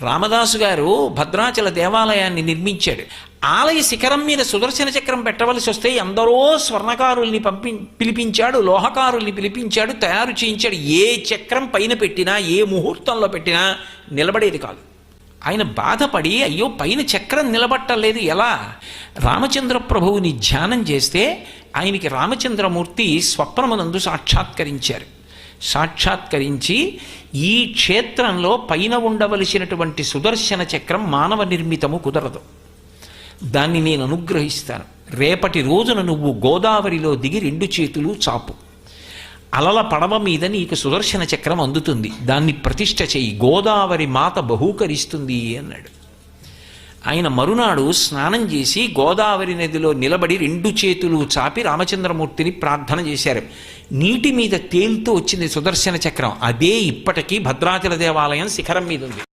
రామదాసు గారు భద్రాచల దేవాలయాన్ని నిర్మించాడు. ఆలయ శిఖరం మీద సుదర్శన చక్రం పెట్టవలసి వస్తే ఎందరో స్వర్ణకారుల్ని పిలిపించాడు, లోహకారుల్ని పిలిపించాడు, తయారు చేయించాడు. ఏ చక్రం పైన పెట్టినా, ఏ ముహూర్తంలో పెట్టినా నిలబడేది కాదు. ఆయన బాధపడి, అయ్యో పైన చక్రం నిలబట్టలేదు ఎలా? రామచంద్ర ప్రభువుని ధ్యానం చేస్తే ఆయనకి రామచంద్రమూర్తి స్వప్నమునందు సాక్షాత్కరించారు. సాక్షాత్కరించి, ఈ క్షేత్రంలో పైన ఉండవలసినటువంటి సుదర్శన చక్రం మానవ నిర్మితము కుదరదు, దాన్ని నేను అనుగ్రహిస్తాను. రేపటి రోజున నువ్వు గోదావరిలో దిగి 2 చేతులు చాపు, అలల పడవ మీద నీకు సుదర్శన చక్రం అందుతుంది, దాన్ని ప్రతిష్ఠ చెయ్యి, గోదావరి మాత బహూకరిస్తుంది అన్నాడు. ఆయన మరునాడు స్నానం చేసి గోదావరి నదిలో నిలబడి 2 చేతులు చాపి రామచంద్రమూర్తిని ప్రార్థన చేశారు. నీటి మీద తేలుతూ వచ్చింది సుదర్శన చక్రం. అదే ఇప్పటికీ భద్రాచల దేవాలయం శిఖరం మీద ఉంది.